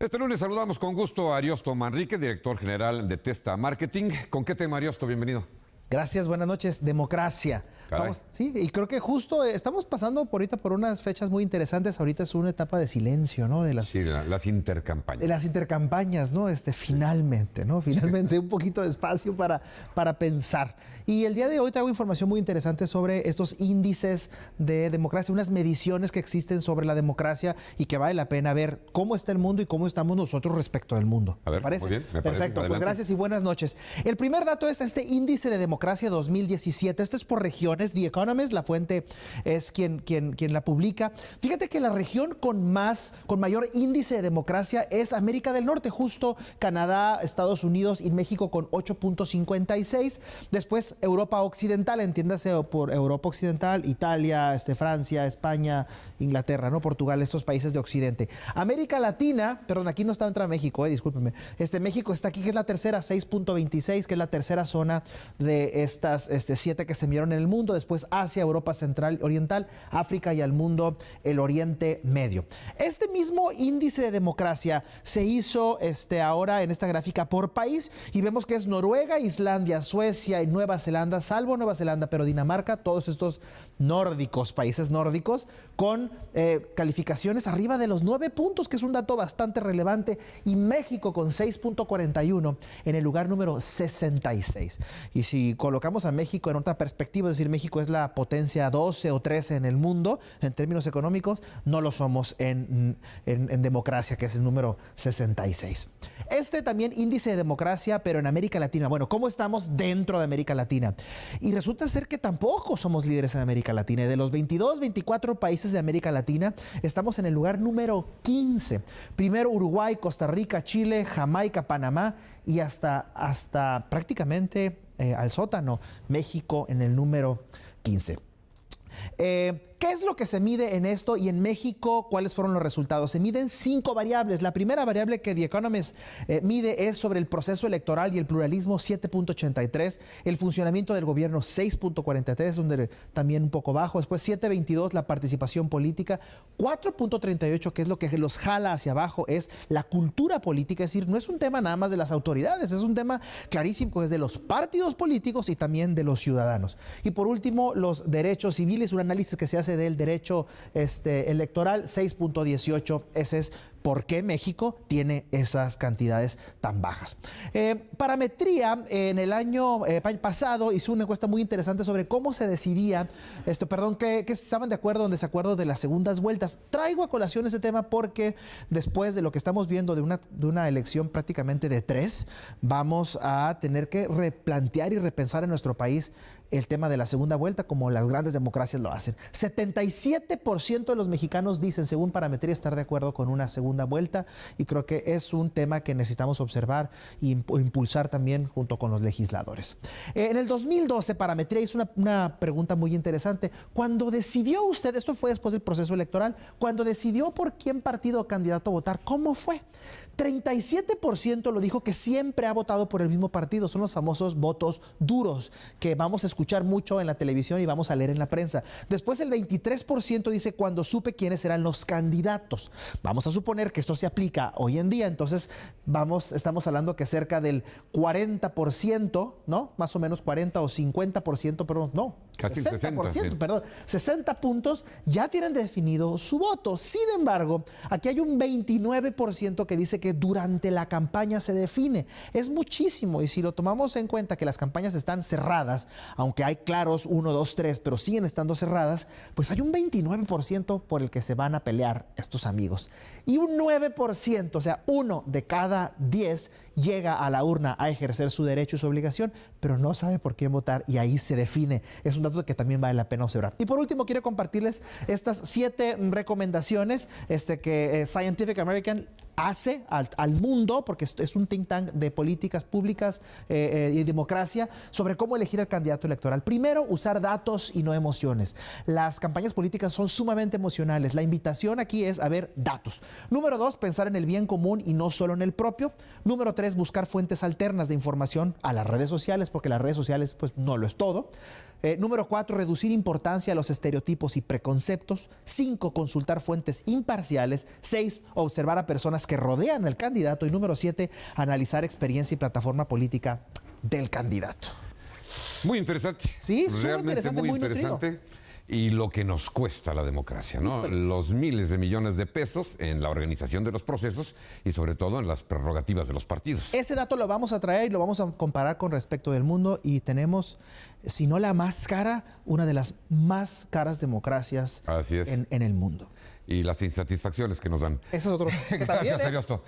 Este lunes saludamos con gusto a Ariosto Manrique, director general de Testa Marketing. ¿Con qué tema, Ariosto? Bienvenido. Gracias, buenas noches. Democracia. Vamos, sí, y creo que justo estamos pasando ahorita por unas fechas muy interesantes. Ahorita es una etapa de silencio, ¿no? De las intercampañas. De las intercampañas, ¿no? Finalmente, ¿no? Finalmente un poquito de espacio para pensar. Y el día de hoy traigo información muy interesante sobre estos índices de democracia, unas mediciones que existen sobre la democracia y que vale la pena ver cómo está el mundo y cómo estamos nosotros respecto del mundo. A ver, ¿te parece? muy bien, me parece. Perfecto, pues gracias y buenas noches. El primer dato es este índice de democracia 2017. Esto es por regiones. The Economist, la fuente es quien la publica. Fíjate que la región con mayor índice de democracia es América del Norte, justo Canadá, Estados Unidos y México con 8.56. Después Europa Occidental, entiéndase por Europa Occidental, Italia, Francia, España, Inglaterra, ¿no? Portugal, estos países de Occidente. América Latina, perdón, aquí no está entrando México, discúlpeme. México está aquí, que es la tercera, 6.26, que es la tercera zona de estas 7 que se midieron en el mundo. Después Asia, Europa Central, Oriental, África y al mundo, el Oriente Medio. Este mismo índice de democracia se hizo ahora en esta gráfica por país y vemos que es Noruega, Islandia, Suecia y Nueva Zelanda, salvo Nueva Zelanda, pero Dinamarca, todos estos nórdicos, países nórdicos, con calificaciones arriba de los 9 puntos, que es un dato bastante relevante, y México con 6.41 en el lugar número 66. Y si colocamos a México en otra perspectiva, es decir, México es la potencia 12 o 13 en el mundo, en términos económicos, no lo somos en democracia, que es el número 66. También índice de democracia, pero en América Latina. Bueno, ¿cómo estamos dentro de América Latina? Y resulta ser que tampoco somos líderes en América Latina. De los 22, 24 países de América Latina, estamos en el lugar número 15. Primero Uruguay, Costa Rica, Chile, Jamaica, Panamá y hasta prácticamente al sótano, México en el número 15. ¿Qué es lo que se mide en esto? Y en México, ¿cuáles fueron los resultados? Se miden 5 variables. La primera variable que The Economist mide es sobre el proceso electoral y el pluralismo, 7.83. El funcionamiento del gobierno, 6.43, donde también un poco bajo. Después 7.22, la participación política. 4.38, que es lo que los jala hacia abajo, es la cultura política. Es decir, no es un tema nada más de las autoridades, es un tema clarísimo que es de los partidos políticos y también de los ciudadanos. Y por último, los derechos civiles, un análisis que se hace del derecho electoral, 6.18. Ese es por qué México tiene esas cantidades tan bajas. Parametría, en el año pasado hizo una encuesta muy interesante sobre cómo se decidía, que estaban de acuerdo o en desacuerdo de las segundas vueltas. Traigo a colación ese tema porque después de lo que estamos viendo de una elección prácticamente de 3, vamos a tener que replantear y repensar en nuestro país el tema de la segunda vuelta, como las grandes democracias lo hacen. 77% de los mexicanos dicen, según Parametría, estar de acuerdo con una segunda vuelta, y creo que es un tema que necesitamos observar e impulsar también junto con los legisladores. En el 2012, Parametría hizo una pregunta muy interesante. Cuando decidió usted, esto fue después del proceso electoral, cuando decidió por quién partido o candidato votar, ¿cómo fue? 37% lo dijo que siempre ha votado por el mismo partido. Son los famosos votos duros que vamos a escuchar mucho en la televisión y vamos a leer en la prensa. Después el 23% dice cuando supe quiénes eran los candidatos. Vamos a suponer que esto se aplica hoy en día, entonces estamos hablando que cerca del 40%, ¿no? Más o menos 40 o 50%, perdón, no. Casi 60%, 60, sí. perdón, 60 puntos ya tienen definido su voto. Sin embargo, aquí hay un 29% que dice que durante la campaña se define. Es muchísimo, y si lo tomamos en cuenta que las campañas están cerradas, aunque hay claros 1, 2, 3, pero siguen estando cerradas, pues hay un 29% por el que se van a pelear estos amigos. Y un 9%, o sea, 1 de cada 10 llega a la urna a ejercer su derecho y su obligación, pero no sabe por quién votar, y ahí se define. Es un dato que también vale la pena observar. Y por último, quiero compartirles estas 7 recomendaciones que Scientific American hace al mundo, porque es un think tank de políticas públicas y democracia, sobre cómo elegir al candidato electoral. Primero, usar datos y no emociones. Las campañas políticas son sumamente emocionales. La invitación aquí es a ver datos. Número 2, pensar en el bien común y no solo en el propio. Número 3, buscar fuentes alternas de información a las redes sociales, porque las redes sociales pues no lo es todo. Número 4, reducir importancia a los estereotipos y preconceptos. 5, consultar fuentes imparciales. 6, observar a personas que rodean al candidato. Y número 7, analizar experiencia y plataforma política del candidato. Muy interesante. Sí, súper realmente interesante, muy nutrido. Y lo que nos cuesta la democracia, ¿no? Los miles de millones de pesos en la organización de los procesos y sobre todo en las prerrogativas de los partidos. Ese dato lo vamos a traer y lo vamos a comparar con respecto del mundo y tenemos, si no la más cara, una de las más caras democracias Así es. en el mundo. Y las insatisfacciones que nos dan. Eso es otro. Gracias, Ariosto.